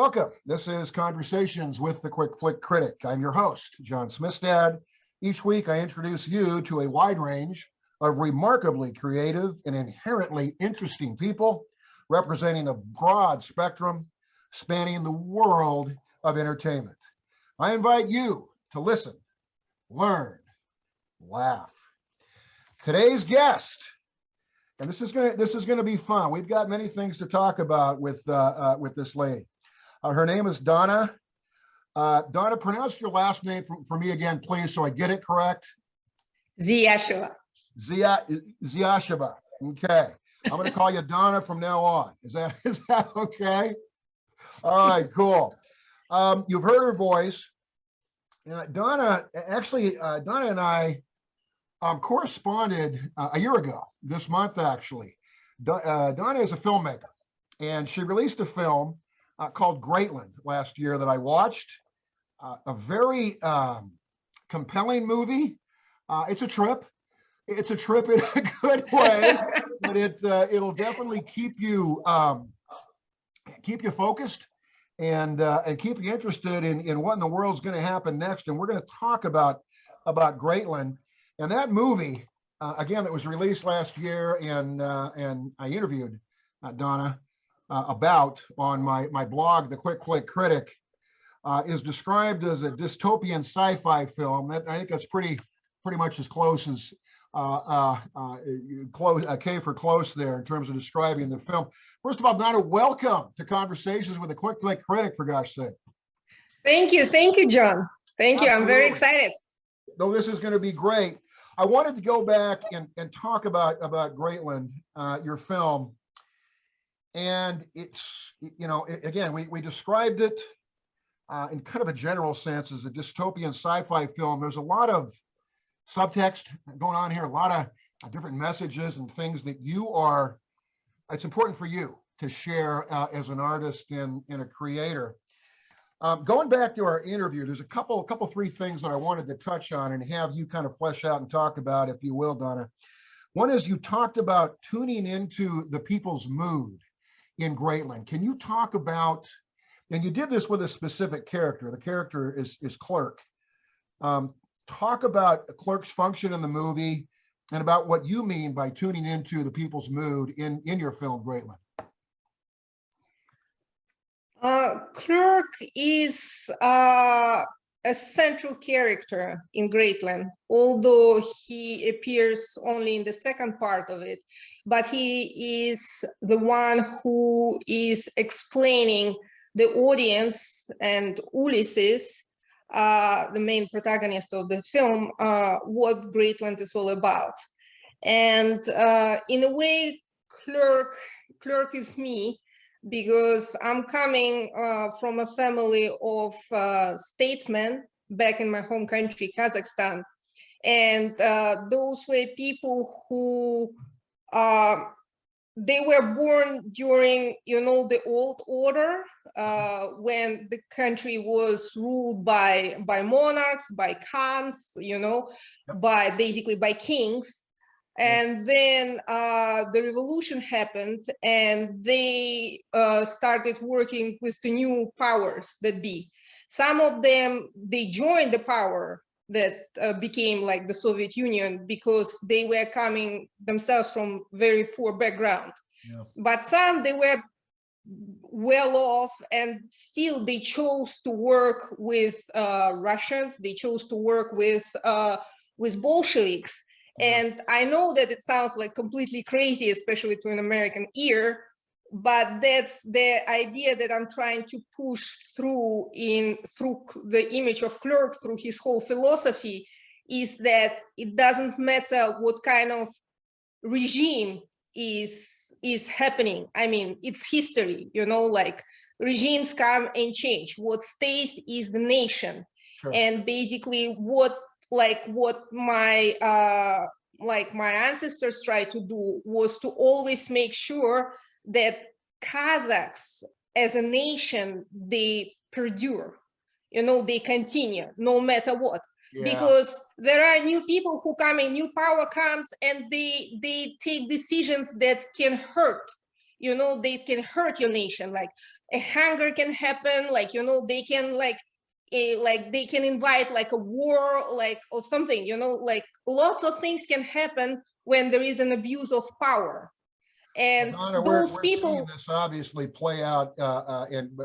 Welcome. This is Conversations with the Quick Flick Critic. I'm your host, John Smithstad. Each week, I introduce you to a wide range of remarkably creative and inherently interesting people representing a broad spectrum spanning the world of entertainment. I invite you to listen, learn, laugh. Today's guest, and this is gonna be fun. We've got many things to talk about with this lady. Her name is DANA. DANA, pronounce your last name for me again, please, so I get it correct. ZYASHEVA. ZYASHEVA. Okay. I'm going to call you DANA from now on. Is that okay? All right, cool. You've heard her voice. DANA and I corresponded a year ago, this month actually. DANA is a filmmaker, and she released a film called Greatland last year that I watched. A very compelling movie. It's a trip. It's a trip in a good way, but it'll definitely keep you focused and keep you interested in what in the world's going to happen next. And we're going to talk about Greatland. And that movie, again, that was released last year, and I interviewed DANA about on my blog, The Quick Flick Critic, is described as a dystopian sci-fi film. That, I think that's pretty much as close as K for close there in terms of describing the film. First of all, DANA, welcome to Conversations with a Quick Flick Critic, for gosh sake. Thank you, John. Thank you. I'm very excited. Though this is going to be great. I wanted to go back and talk about Greatland, your film. And it's, again, we described it in kind of a general sense as a dystopian sci-fi film. There's a lot of subtext going on here, a lot of different messages and things that it's important for you to share as an artist and a creator. Going back to our interview, there's a three things that I wanted to touch on and have you kind of flesh out and talk about, if you will, DANA. One is you talked about tuning into the people's mood in Greatland. Can you talk about, and you did this with a specific character, the character is Clerk. Talk about Clerk's function in the movie and about what you mean by tuning into the people's mood in your film, Greatland. Clerk is a central character in Greatland, although he appears only in the second part of it, but he is the one who is explaining the audience and Ulysses, the main protagonist of the film, what Greatland is all about. And in a way, Clerk is me, because I'm coming from a family of statesmen back in my home country, Kazakhstan. And those were people who, they were born during, the old order, when the country was ruled by monarchs, by khans, basically by kings. And then the revolution happened, and they started working with the new powers that be. Some of them, they joined the power that became like the Soviet Union, because they were coming themselves from very poor background. Yeah. But some, they were well off, and still they chose to work with Russians. They chose to work with Bolsheviks. And I know that it sounds like completely crazy, especially to an American ear, but that's the idea that I'm trying to push through the image of Clerk, through his whole philosophy, is that it doesn't matter what kind of regime is happening. I mean, it's history, like regimes come and change. What stays is the nation. Sure. And basically what my ancestors tried to do was to always make sure that Kazakhs as a nation, they perdure, they continue no matter what. Yeah. Because there are new people who come in, new power comes, and they take decisions that can hurt, they can hurt your nation. Like a hunger can happen, like, you know, they can like they can invite like a war, like, or something, you know, like lots of things can happen when there is an abuse of power. And Donna, those we're seeing people, this obviously play out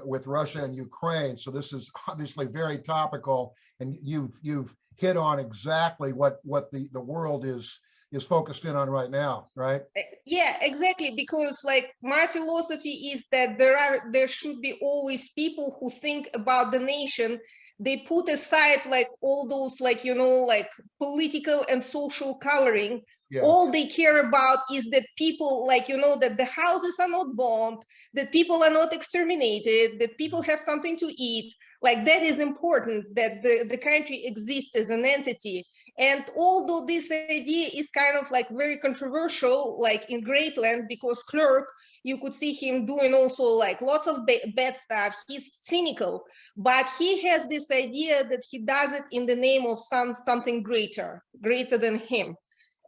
with Russia and Ukraine. So this is obviously very topical, and you've hit on exactly what the world is focused in on right now, right? yeah, exactly, because like my philosophy is that there should be always people who think about the nation. They put aside like all those, like, you know, like political and social coloring. Yeah. All they care about is that people, like, you know, that the houses are not bombed, that people are not exterminated, that people have something to eat. Like that is important, that the country exists as an entity. And although this idea is kind of like very controversial, like in Greatland, because Clerk, you could see him doing also like lots of bad stuff. He's cynical, but he has this idea that he does it in the name of something greater than him.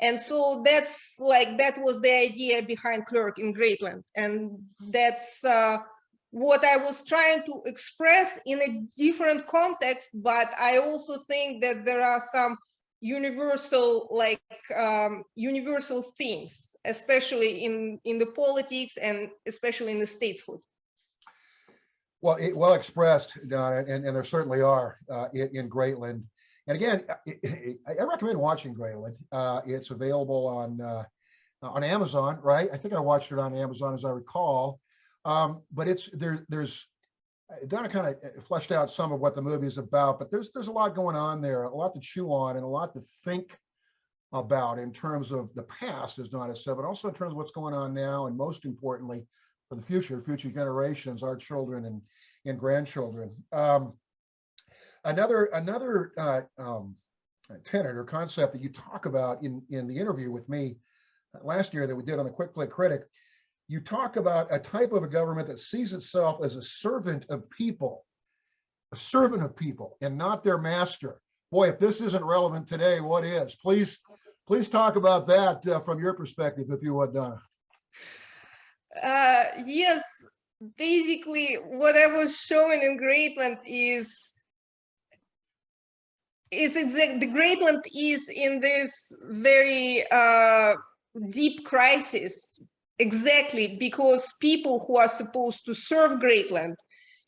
And so that's like, that was the idea behind Clerk in Greatland. And that's what I was trying to express in a different context, but I also think that there are some universal, like universal themes, especially in the politics and especially in the statehood. Well, well expressed, Donna, and there certainly are in Greatland. And again, I recommend watching Greatland. It's available on Amazon, right? I think I watched it on Amazon, as I recall. But it's there's Donna kind of fleshed out some of what the movie is about, but there's a lot going on there, a lot to chew on, and a lot to think about in terms of the past, as Donna said, but also in terms of what's going on now, and most importantly, for the future generations, our children and grandchildren. Another tenet or concept that you talk about in the interview with me last year that we did on the Flick Critic, you talk about a type of a government that sees itself as a servant of people, and not their master. Boy, if this isn't relevant today, what is? Please talk about that from your perspective, if you would, Donna. Yes, basically what I was showing in Greatland is exactly, the Greatland is in this very deep crisis, exactly because people who are supposed to serve Greatland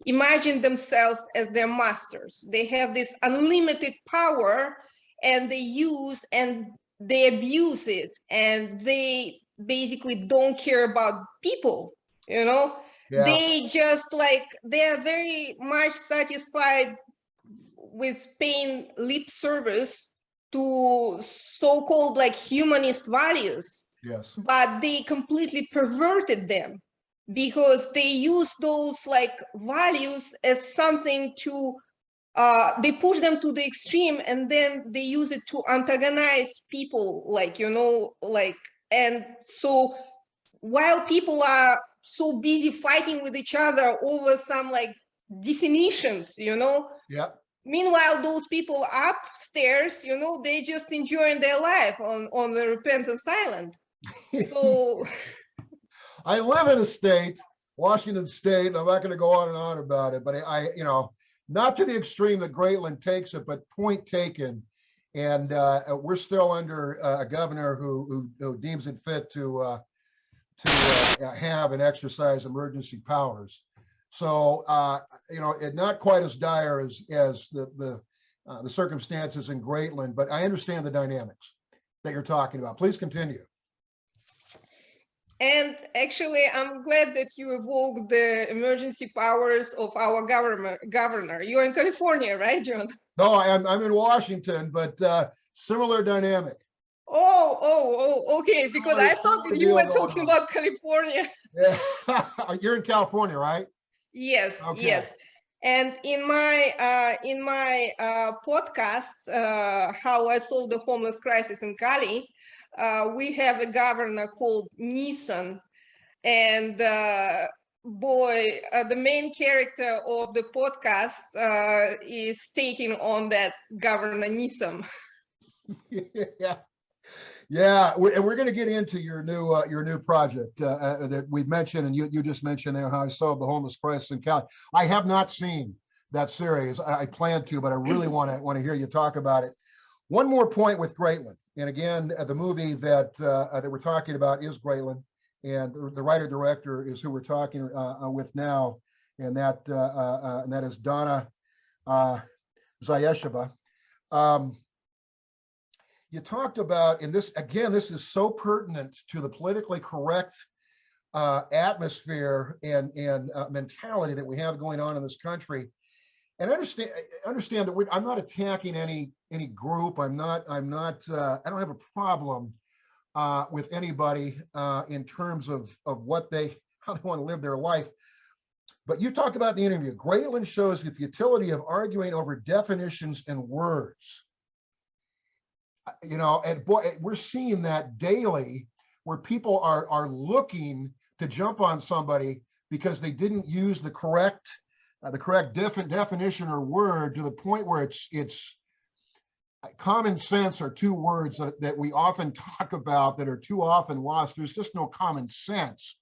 imagine themselves as their masters. They have this unlimited power, and they use and they abuse it, and they basically don't care about people, you know? Yeah. They just like, they're very much satisfied with paying lip service to so-called like humanist values. Yes. But they completely perverted them, because they use those like values as something to they push them to the extreme, and then they use it to antagonize people, like, you know, like, and so while people are so busy fighting with each other over some like definitions, you know, yeah, meanwhile those people upstairs, you know, they just enjoying their life on the Repentance Island. So I live in a state, Washington State, and I'm not going to go on and on about it, but I you know, not to the extreme that Greatland takes it, but point taken. And we're still under a governor who deems it fit to have and exercise emergency powers. So you know, not quite as dire as the circumstances in Greatland, but I understand the dynamics that you're talking about. Please continue. And actually, I'm glad that you evoked the emergency powers of our governor. You're in California, right, John? No, I'm in Washington, but similar dynamic. Oh, okay, because I thought that you were talking about California. Yeah, you're in California, right? Yes, okay. Yes. And in my podcast, How I Solved the Homeless Crisis in Cali, we have a governor called Nissan, and boy, the main character of the podcast is taking on that Governor Nissan. Yeah, Yeah, and we're going to get into your new project that we've mentioned, and you just mentioned there how I solved the homeless crisis in Cali. I have not seen that series. I plan to, but I really want to hear you talk about it. One more point with Greatland, and again, the movie that we're talking about is Greatland, and the writer director is who we're talking with now, and that is DANA ZYASHEVA. You talked about, and this again, this is so pertinent to the politically correct atmosphere and mentality that we have going on in this country. And understand that I'm not attacking any group. I don't have a problem with anybody in terms of how they want to live their life. But you talked about in the interview, Greatland shows the utility of arguing over definitions and words. You know, and boy, we're seeing that daily, where people are looking to jump on somebody because they didn't use the correct definition or word, to the point where it's common sense are two words that we often talk about that are too often lost. There's just no common sense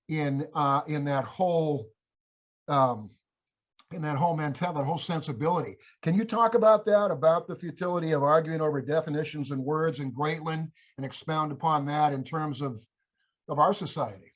in that whole mentality, that whole sensibility. Can you talk about that, about the futility of arguing over definitions and words in Greatland, and expound upon that in terms of our society?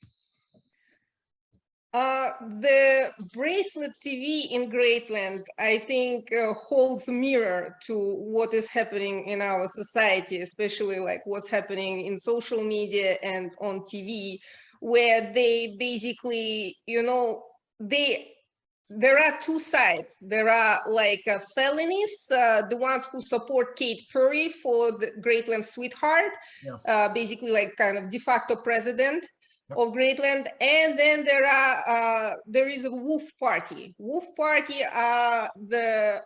The bracelet TV in Greatland, I think, holds a mirror to what is happening in our society, especially like what's happening in social media and on TV, where they basically, you know, there are two sides. There are like felonies, the ones who support Kate Perry for the Greatland sweetheart, yeah. Basically like kind of de facto president of Greatland. And then there is a Wolf Party. Wolf Party are the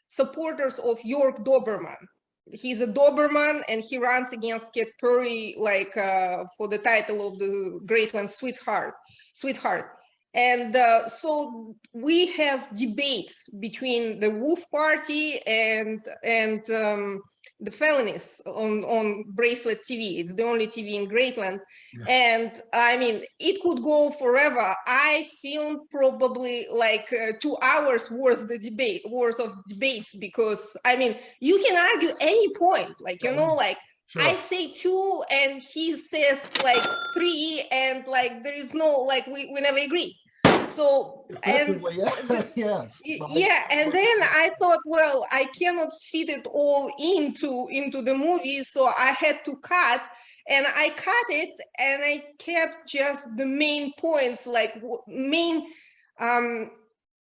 supporters of York Doberman. He's a Doberman, and he runs against Kate Perry like for the title of the Greatland sweetheart. And so we have debates between the Wolf Party and the felonies on Bracelet TV. It's the only TV in Greatland. Yeah. And I mean, it could go forever. I filmed probably like 2 hours worth of debates, because I mean, you can argue any point, like, you know, like, sure. I say 2 and he says like 3, and like there is no, like, we never agree. So, and yes, yeah, and then I thought, well, I cannot fit it all into the movie, so I had to cut, and I cut it, and I kept just the main points, like main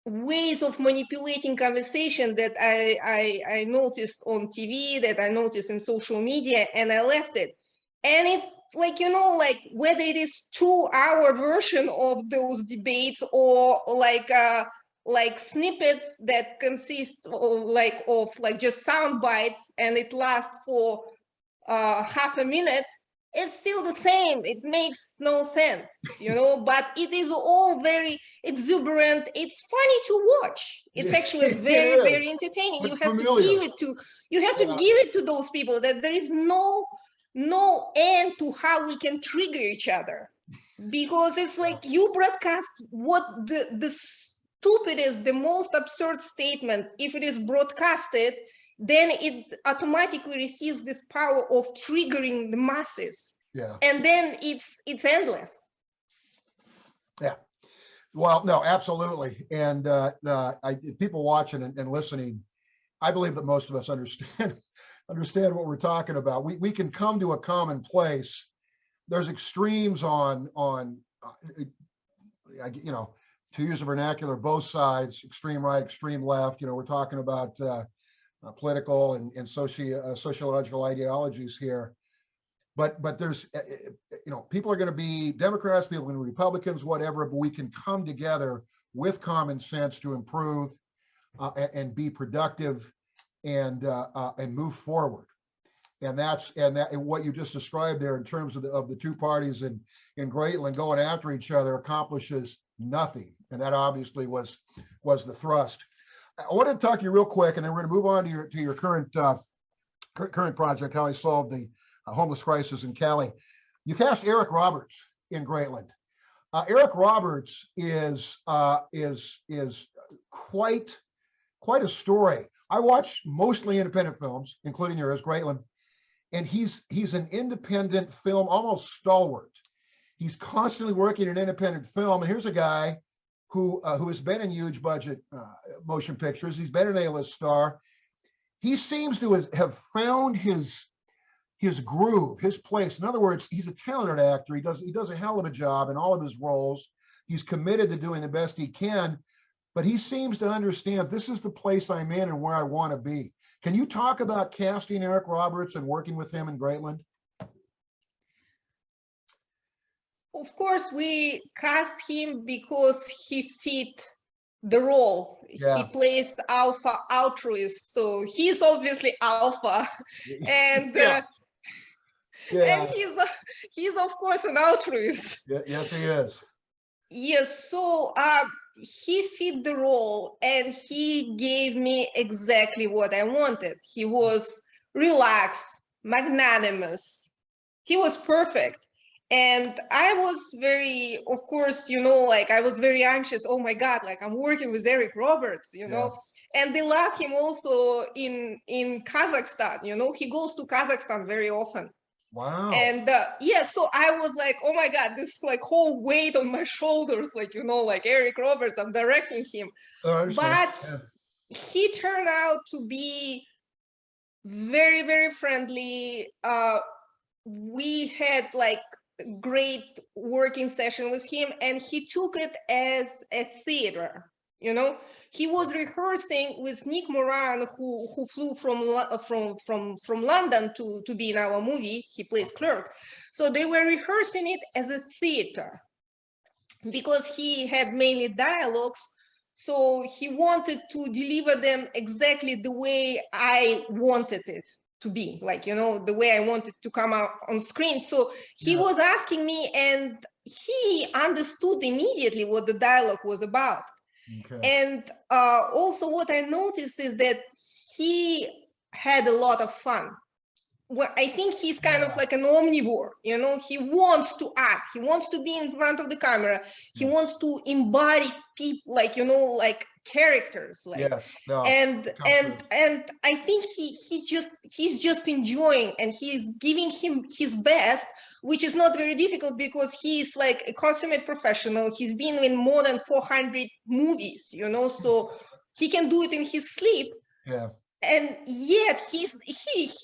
ways of manipulating conversation that I noticed on TV, that I noticed in social media, and I left it. And it, like, you know, like whether it is 2-hour version of those debates, or like snippets that consist of just sound bites, and it lasts for half a minute, it's still the same. It makes no sense, you know, but it is all very exuberant. It's funny to watch. It's actually very, very entertaining. You have to give it to, give it to those people, that there is no end to how we can trigger each other, because it's like you broadcast what the stupidest, the most absurd statement, if it is broadcasted, then it automatically receives this power of triggering the masses. Yeah. And then it's endless. Yeah. Well, no, absolutely. And people watching and listening, I believe that most of us understand what we're talking about. We can come to a common place. There's extremes on you know, to use the vernacular, both sides, extreme right, extreme left. You know, we're talking about political and sociological ideologies here. But there's, you know, people are going to be Democrats, people are going to be Republicans, whatever, but we can come together with common sense to improve and be productive and move forward. And what you just described there in terms of the two parties in Greatland going after each other accomplishes nothing. And that obviously was the thrust. I wanted to talk to you real quick, and then we're going to move on to your current project, how I solved the homeless crisis in Cali. You cast Eric Roberts in Greatland. Eric Roberts is quite a story. I watch mostly independent films, including yours, Greatland, and he's an independent film almost stalwart. He's constantly working in independent film, and here's a guy who has been in huge budget motion pictures. He's been an A-list star. He seems to have found his groove, his place. In other words, he's a talented actor. He does a hell of a job in all of his roles. He's committed to doing the best he can, but he seems to understand this is the place I'm in and where I want to be. Can you talk about casting Eric Roberts and working with him in Greatland? Of course, we cast him because he fit the role. Yeah. He plays alpha altruist, so he's obviously alpha, and Yeah. and he's of course an altruist. Yeah, yes, he is. Yes, so he fit the role, and he gave me exactly what I wanted. He was relaxed, magnanimous. He was perfect. And I was very, of course, like I was very anxious. Oh my God, like I'm working with Eric Roberts, Yeah. and they love him also in Kazakhstan. He goes to Kazakhstan very often. Wow. And yeah, so I was like, oh my God, this like whole weight on my shoulders, like, like Eric Roberts, I'm directing him. But he turned out to be very, very friendly. We had like great working session with him, and he took it as a theater. He was rehearsing with Nick Moran, who flew from London to be in our movie. He plays Clerk, so they were rehearsing it as a theater because he had mainly dialogues. So he wanted to deliver them exactly the way I wanted it to be, like, the way I wanted to come out on screen. So he was asking me, and he understood immediately what the dialogue was about. Okay. And also what I noticed is that he had a lot of fun. Well, I think he's kind of like an omnivore, he wants to act, he wants to be in front of the camera, he wants to embody people, like, like characters, like, and I think he's just enjoying, and he's giving him his best, which is not very difficult because he's like a consummate professional. He's been in more than 400 movies, so he can do it in his sleep. Yeah. And yet he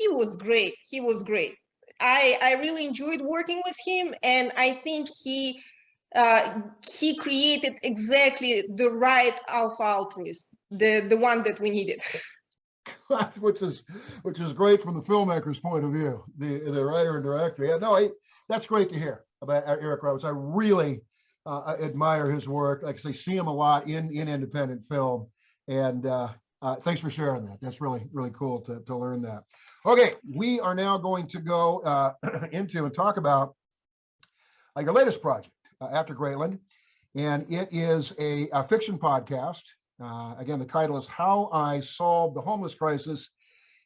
was great. He was great. I really enjoyed working with him, and I think he created exactly the right alpha altruist, the one that we needed. which is great from the filmmaker's point of view, the writer and director. Yeah, no, that's great to hear about Eric Roberts. I really admire his work. Like I say, see him a lot in independent film, and thanks for sharing that. That's really, really cool to learn that. Okay, we are now going to go into and talk about your latest project after Greatland, and it is a fiction podcast. Again, the title is How I Solved the Homeless Crisis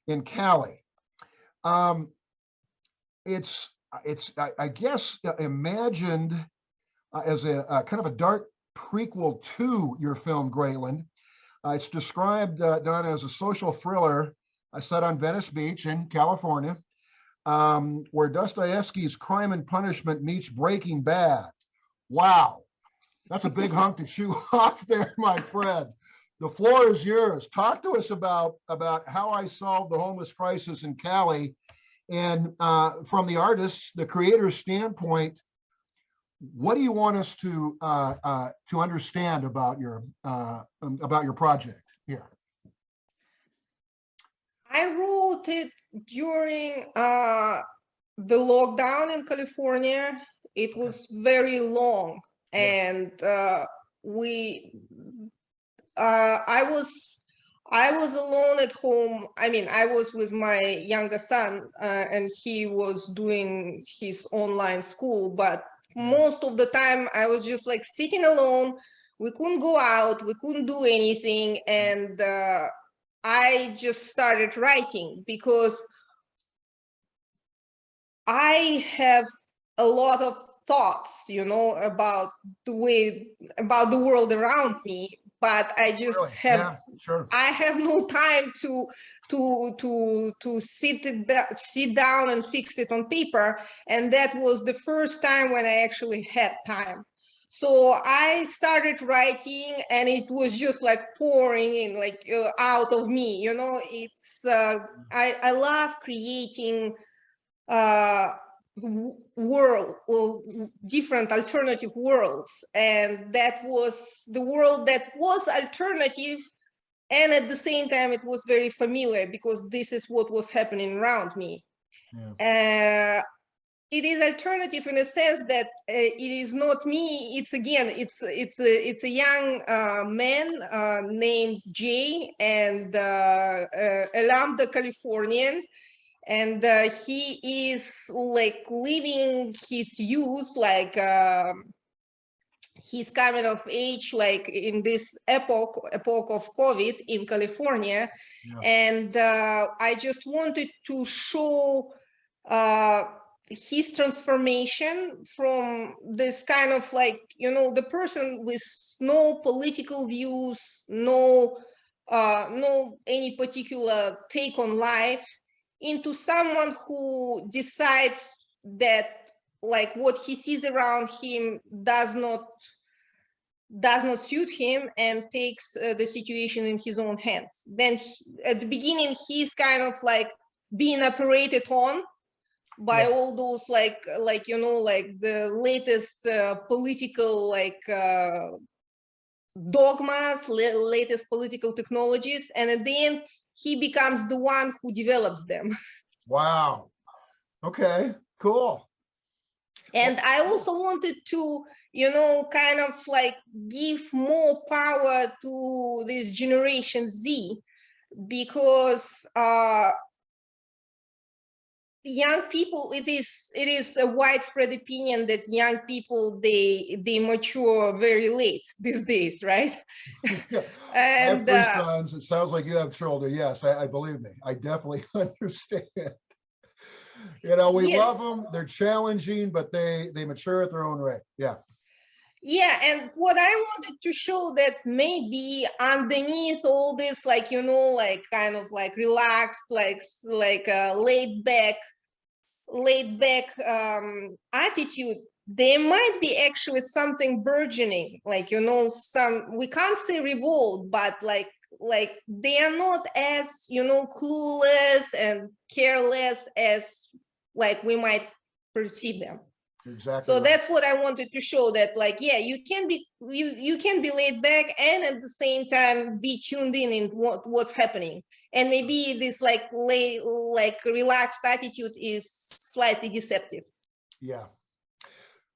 in Cali. It's I guess imagined as a kind of a dark prequel to your film Greatland. It's described, Dana, as a social thriller set on Venice Beach in California, where Dostoevsky's Crime and Punishment meets Breaking Bad. Wow, that's a big hunk to chew off there, my friend. The floor is yours. Talk to us about how I solved the homeless crisis in Cali, and from the artist's, the creator's standpoint, what do you want us to understand about your project here? I wrote it during the lockdown in California. It was very long, and I was alone at home. I mean, I was with my younger son, and he was doing his online school, but most of the time I was just like sitting alone. We couldn't go out, we couldn't do anything, and I just started writing because I have a lot of thoughts, you know, about the world around me, but I just Really? have Yeah, sure. I have no time to sit down and fix it on paper. And that was the first time when I actually had time. So I started writing, and it was just like pouring in, like out of me. You know, it's I love creating world or different alternative worlds, and that was the world that was alternative, and at the same time it was very familiar because this is what was happening around me. Yeah. It is alternative in a sense that it is not me. It's again, it's a young man named Jay, and a Lambda Californian, and he is like living his youth, like he's coming of age, like in this epoch of COVID in California. Yeah. And I just wanted to show his transformation from this kind of like, you know, the person with no political views, no any particular take on life, into someone who decides that like what he sees around him does not suit him, and takes the situation in his own hands. Then at the beginning, he's kind of like being operated on by all those like you know, like the latest political like dogmas, latest political technologies, and at the end he becomes the one who develops them. Wow. Okay, cool. And I also wanted to, you know, kind of like give more power to this Generation Z, because young people, it is a widespread opinion that young people, they mature very late these days, right? I have And 3 sons. It sounds like you have children. Yes, I believe me. I definitely understand. You know, we yes. love them. They're challenging, but they mature at their own rate. Yeah. Yeah, and what I wanted to show, that maybe underneath all this, like, you know, like kind of like relaxed, like laid back attitude, there might be actually something burgeoning, like, you know, we can't say revolt, but like they are not as, you know, clueless and careless as like we might perceive them. Exactly. So right. that's what I wanted to show, that like, yeah, you can be laid back and at the same time be tuned in what's happening. And maybe this like relaxed attitude is slightly deceptive. Yeah.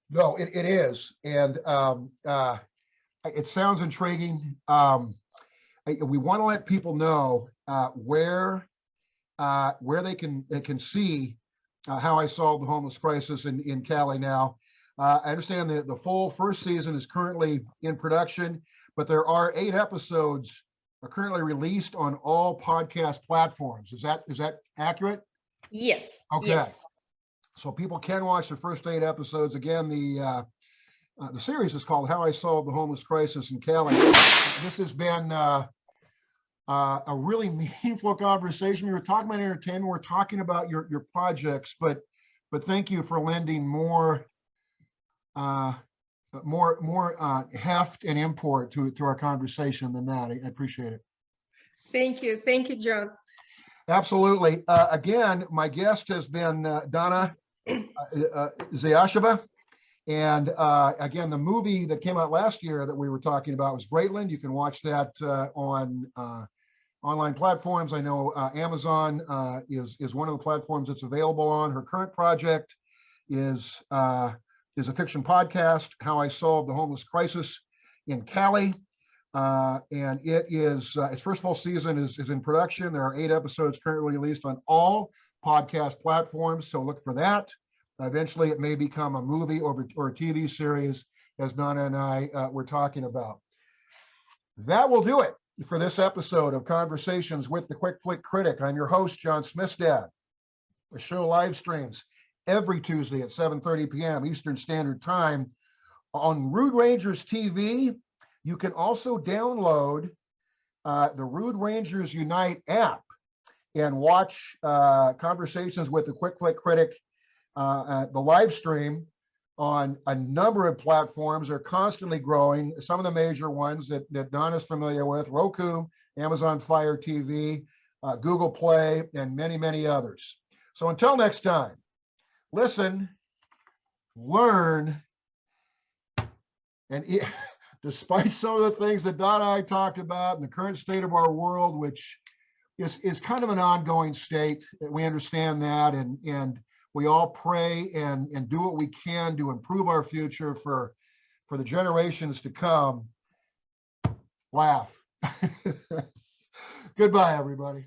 No, it is. And it sounds intriguing. We want to let people know where they can see how I solved the homeless crisis in Cali now. I understand that the full first season is currently in production, but there are 8 episodes currently released on all podcast platforms. Is that accurate? Yes. Okay. Yes. So people can watch the first 8 episodes. Again, the series is called How I Solved the Homeless Crisis in Cali. This has been a really meaningful conversation. We were talking about entertainment. We're talking about your projects, but thank you for lending more heft and import to our conversation than that. I appreciate it. Thank you, John. Absolutely. Again, my guest has been DANA ZYASHEVA. And again, the movie that came out last year that we were talking about was Greatland. You can watch that on online platforms. I know Amazon is one of the platforms it's available on. Her current project is a fiction podcast, How I Solved the Homeless Crisis in Cali. And it is its first full season is in production. There are 8 episodes currently released on all podcast platforms, so look for that. Eventually, it may become a movie or a TV series, as Dana and I were talking about. That will do it for this episode of Conversations with the Quick Flick Critic. I'm your host, John Smithstad. The show live streams every Tuesday at 7:30 p.m. Eastern Standard Time on Rude Rangers TV. You can also download the Rude Rangers Unite app and watch conversations with the Quick Flick Critic, the live stream on a number of platforms. Are constantly growing. Some of the major ones that Don is familiar with: Roku, Amazon Fire TV, Google Play, and many, many others. So until next time, listen, learn, and despite some of the things that Don and I talked about in the current state of our world, which is kind of an ongoing state, we understand that, and we all pray and do what we can to improve our future for the generations to come. Laugh. Goodbye, everybody.